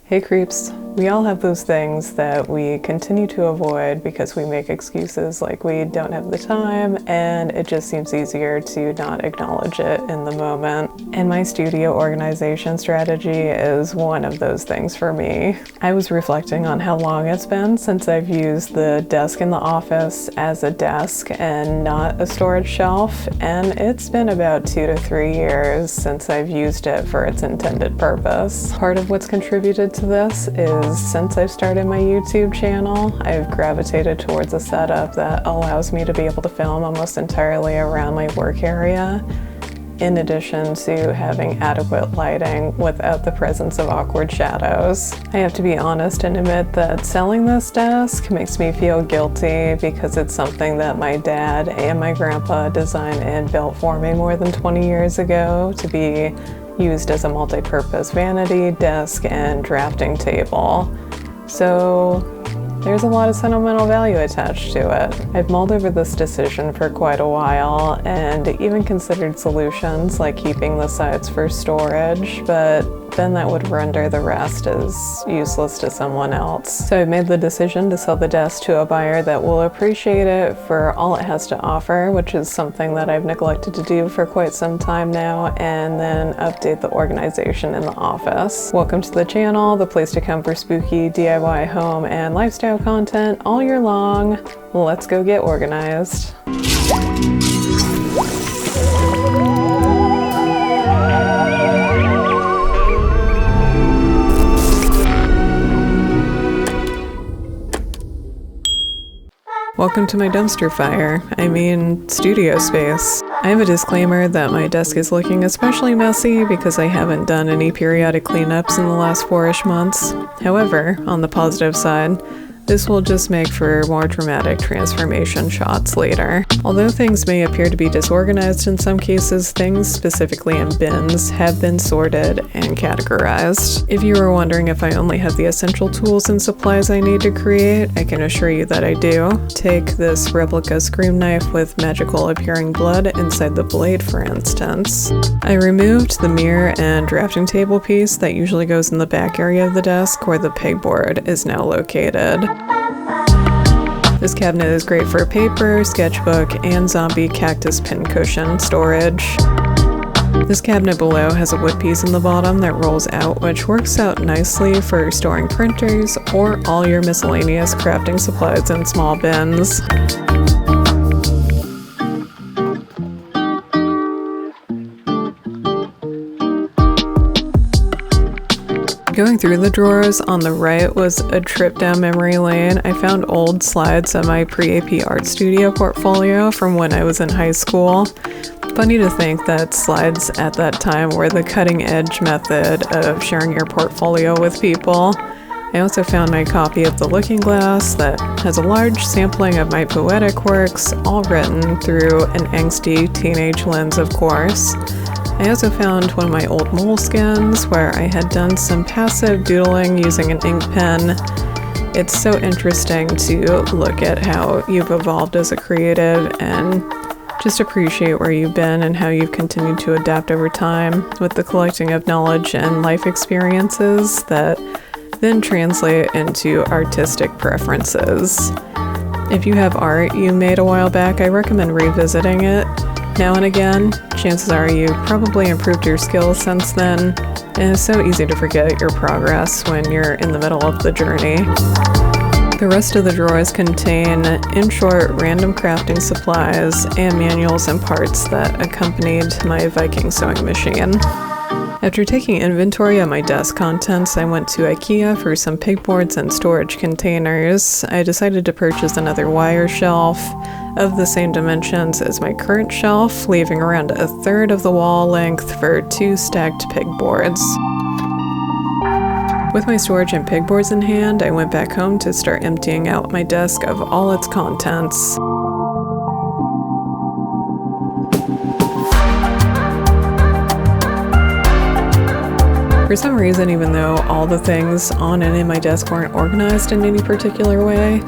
Hey creeps, we all have those things that we continue to avoid because we make excuses like we don't have the time and it just seems easier to not acknowledge it in the moment. And my studio organization strategy is one of those things for me. I was reflecting on how long it's been since I've used the desk in the office as a desk and not a storage shelf, and it's been about 2 to 3 years since I've used it for its intended purpose. Part of what's contributed to this is since I've started my YouTube channel, I've gravitated towards a setup that allows me to be able to film almost entirely around my work area, in addition to having adequate lighting without the presence of awkward shadows. I have to be honest and admit that selling this desk makes me feel guilty because it's something that my dad and my grandpa designed and built for me more than 20 years ago to be used as a multi-purpose vanity, desk, and drafting table. So there's a lot of sentimental value attached to it. I've mulled over this decision for quite a while and even considered solutions like keeping the sides for storage, but then that would render the rest as useless to someone else. So I made the decision to sell the desk to a buyer that will appreciate it for all it has to offer, which is something that I've neglected to do for quite some time now, and then update the organization in the office. Welcome to the channel, the place to come for spooky DIY home and lifestyle content all year long. Let's go get organized. Welcome to my dumpster fire. I mean, studio space. I have a disclaimer that my desk is looking especially messy because I haven't done any periodic cleanups in the last 4-ish months. However, on the positive side, this will just make for more dramatic transformation shots later. Although things may appear to be disorganized in some cases, things, specifically in bins, have been sorted and categorized. If you were wondering if I only have the essential tools and supplies I need to create, I can assure you that I do. Take this replica scream knife with magical appearing blood inside the blade, for instance. I removed the mirror and drafting table piece that usually goes in the back area of the desk where the pegboard is now located. This cabinet is great for paper, sketchbook, and zombie cactus pincushion storage. This cabinet below has a wood piece in the bottom that rolls out, which works out nicely for storing printers or all your miscellaneous crafting supplies in small bins. Going through the drawers on the right was a trip down memory lane. I found old slides of my pre-AP art studio portfolio from when I was in high school. Funny to think that slides at that time were the cutting edge method of sharing your portfolio with people. I also found my copy of The Looking Glass that has a large sampling of my poetic works, all written through an angsty teenage lens, of course. I also found one of my old moleskins where I had done some passive doodling using an ink pen. It's so interesting to look at how you've evolved as a creative and just appreciate where you've been and how you've continued to adapt over time with the collecting of knowledge and life experiences that then translate into artistic preferences. If you have art you made a while back, I recommend revisiting it now and again. Chances are you've probably improved your skills since then, and it's so easy to forget your progress when you're in the middle of the journey. The rest of the drawers contain, in short, random crafting supplies and manuals and parts that accompanied my Viking sewing machine. After taking inventory of my desk contents, I went to IKEA for some pegboards and storage containers. I decided to purchase another wire shelf of the same dimensions as my current shelf, leaving around 1/3 of the wall length for 2 stacked pegboards. With my storage and pegboards in hand, I went back home to start emptying out my desk of all its contents. For some reason, even though all the things on and in my desk weren't organized in any particular way,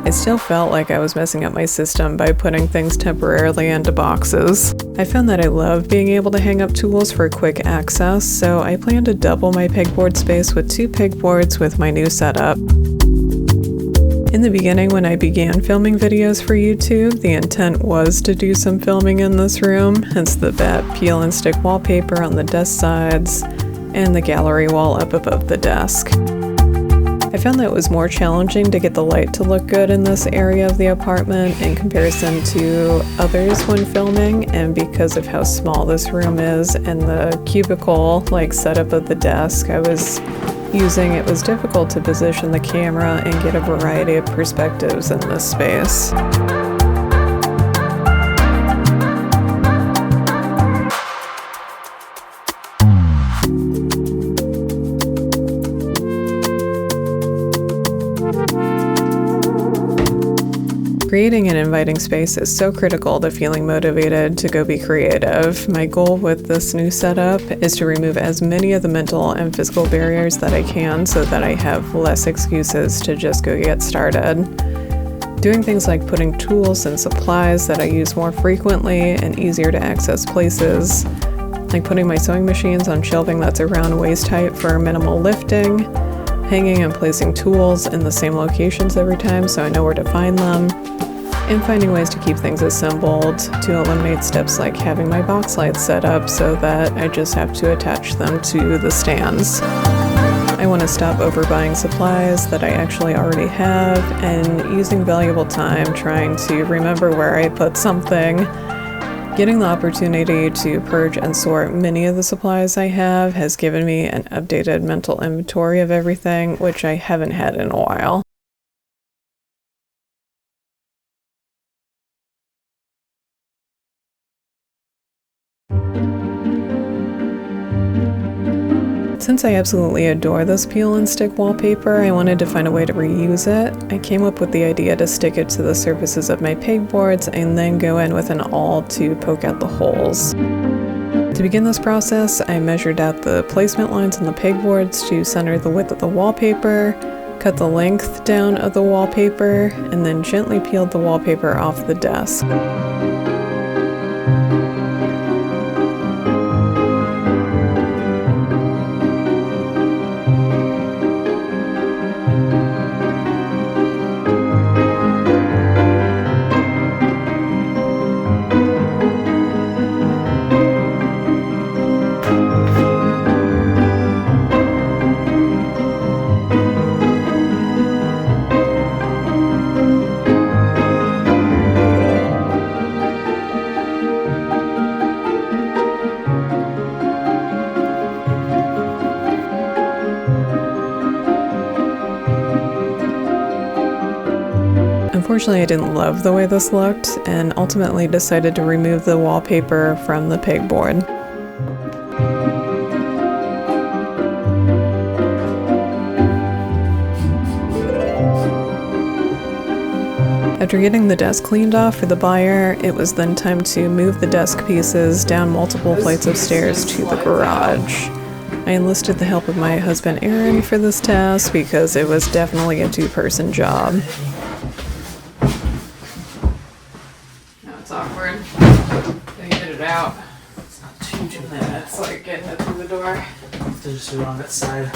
I still felt like I was messing up my system by putting things temporarily into boxes. I found that I love being able to hang up tools for quick access, so I plan to double my pegboard space with 2 pegboards with my new setup. In the beginning, when I began filming videos for YouTube, the intent was to do some filming in this room, hence the bat peel and stick wallpaper on the desk sides and the gallery wall up above the desk. I found that it was more challenging to get the light to look good in this area of the apartment in comparison to others when filming, and because of how small this room is and the cubicle-like setup of the desk I was using, it was difficult to position the camera and get a variety of perspectives in this space. Creating an inviting space is so critical to feeling motivated to go be creative. My goal with this new setup is to remove as many of the mental and physical barriers that I can so that I have less excuses to just go get started. Doing things like putting tools and supplies that I use more frequently and easier to access places, like putting my sewing machines on shelving that's around waist height for minimal lifting, hanging and placing tools in the same locations every time so I know where to find them, and finding ways to keep things assembled to eliminate steps like having my box lights set up so that I just have to attach them to the stands. I want to stop overbuying supplies that I actually already have and using valuable time trying to remember where I put something. Getting the opportunity to purge and sort many of the supplies I have has given me an updated mental inventory of everything, which I haven't had in a while. Since I absolutely adore this peel and stick wallpaper, I wanted to find a way to reuse it. I came up with the idea to stick it to the surfaces of my pegboards and then go in with an awl to poke out the holes. To begin this process, I measured out the placement lines on the pegboards to center the width of the wallpaper, cut the length down of the wallpaper, and then gently peeled the wallpaper off the desk. Unfortunately, I didn't love the way this looked and ultimately decided to remove the wallpaper from the pegboard. After getting the desk cleaned off for the buyer, it was then time to move the desk pieces down multiple flights of stairs to the garage. I enlisted the help of my husband Aaron for this task because it was definitely a two-person job. Now it's awkward. Can you get it out? It's not too bad. It's like getting it through the door. They're just on that side.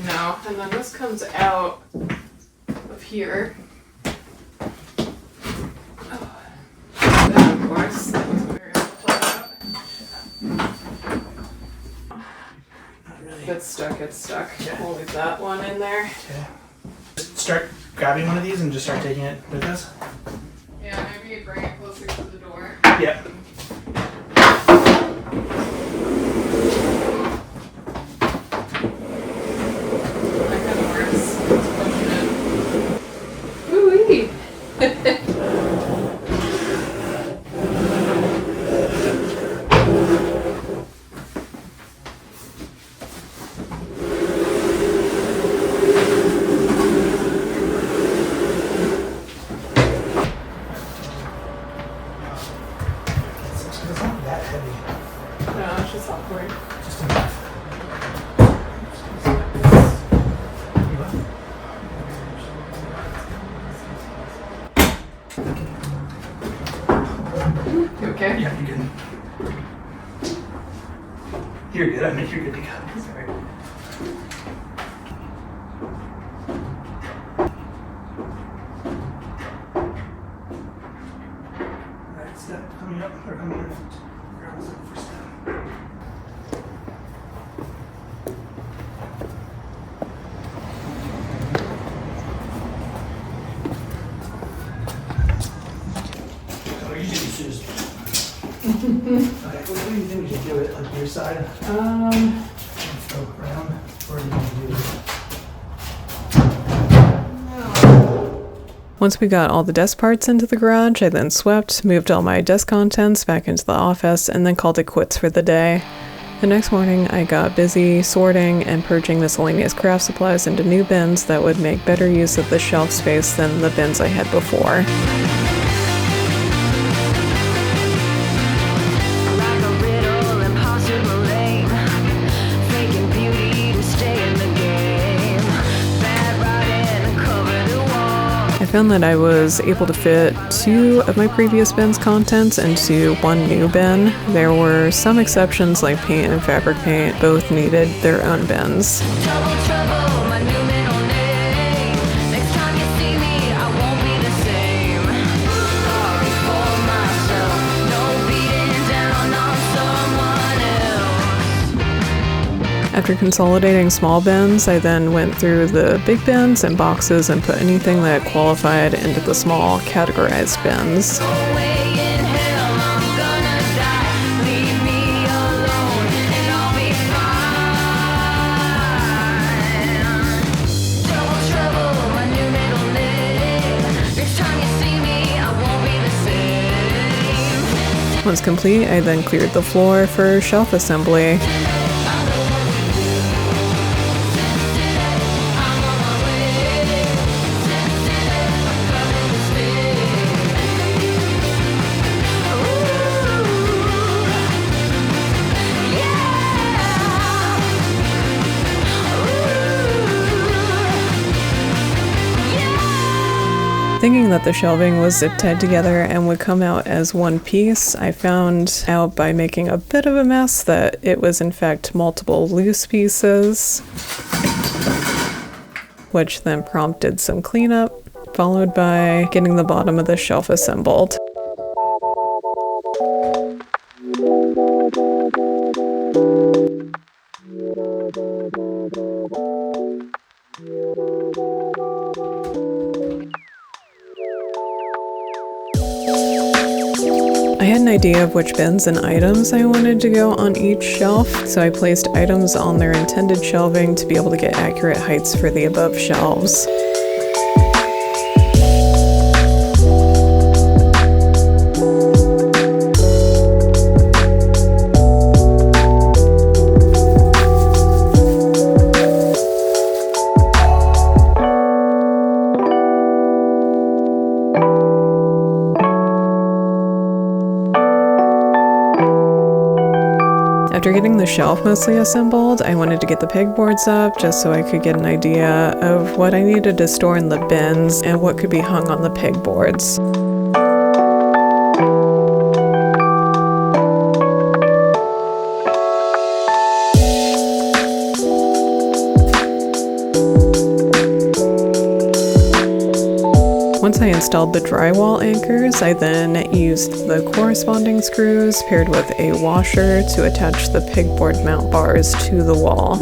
No, and then this comes out of here. Then, of course, that was where it plugged up. Not really. It's stuck, it's stuck. Okay. We'll leave that one in there. Okay. Just start grabbing one of these and just start taking it with us. Yeah, maybe bring it closer to the door. Yep. That kind of works. Let's push it. Ooh-wee! It's not that heavy. No. you're good. I think you're good to go. Sorry. Alright, step coming up or coming in. Grab us up for step. So usually it's just alright, what do you think we should do it? Like your side? Let's go around. Or do you want to do it? Once we got all the desk parts into the garage, I then swept, moved all my desk contents back into the office, and then called it quits for the day. The next morning, I got busy sorting and purging miscellaneous craft supplies into new bins that would make better use of the shelf space than the bins I had before. I found that I was able to fit 2 of my previous bin's contents into 1 new bin. There were some exceptions like paint and fabric paint, both needed their own bins. After consolidating small bins, I then went through the big bins and boxes and put anything that qualified into the small categorized bins. Once complete, I then cleared the floor for shelf assembly. Thinking that the shelving was zip-tied together and would come out as one piece, I found out by making a bit of a mess that it was in fact multiple loose pieces, which then prompted some cleanup, followed by getting the bottom of the shelf assembled. I had an idea of which bins and items I wanted to go on each shelf, so I placed items on their intended shelving to be able to get accurate heights for the above shelves. After getting the shelf mostly assembled, I wanted to get the pegboards up just so I could get an idea of what I needed to store in the bins and what could be hung on the pegboards. Once I installed the drywall anchors, I then used the corresponding screws paired with a washer to attach the pegboard mount bars to the wall.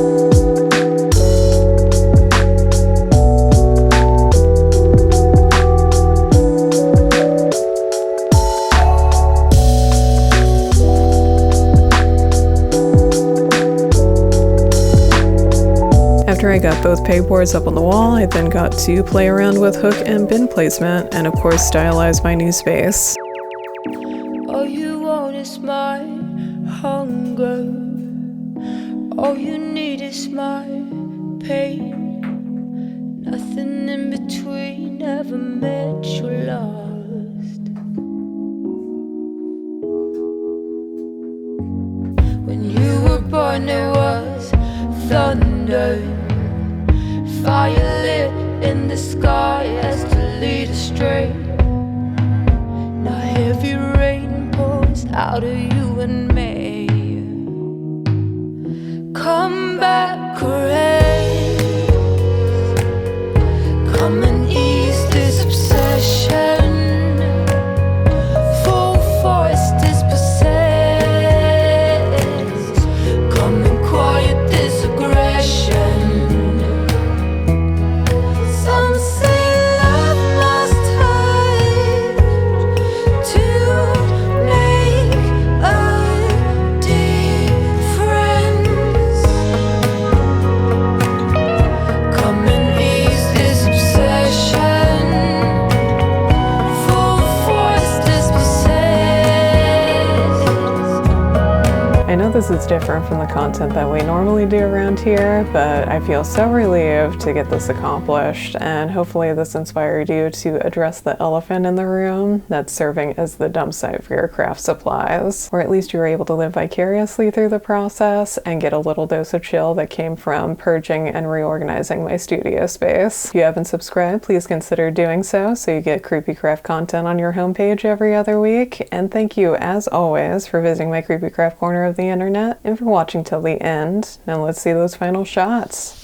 After I got both pegboards up on the wall, I then got to play around with hook and bin placement and of course stylize my new space. All you want is my hunger. All you need is my pain. Nothing in between ever meant you lost. When you were born there was thunder, fire lit in the sky as to lead astray. Now heavy rain pours out of you and me. come back around. Come and ease this obsession. Full forest is possessed. Come and quiet this aggression. Some say love must hurt to make a difference. Come and ease this obsession. Full forest is possessed. I know this is different from the content that we normally do around here, but I feel so relieved to get this accomplished, and hopefully this inspired you to address the elephant in the room that's serving as the dump site for your craft supplies. Or at least you were able to live vicariously through the process and get a little dose of chill that came from purging and reorganizing my studio space. If you haven't subscribed, please consider doing so you get Creepy Craft content on your homepage every other week. And thank you, as always, for visiting my Creepy Craft corner of the internet and for watching till the end. Now let's see those final shots.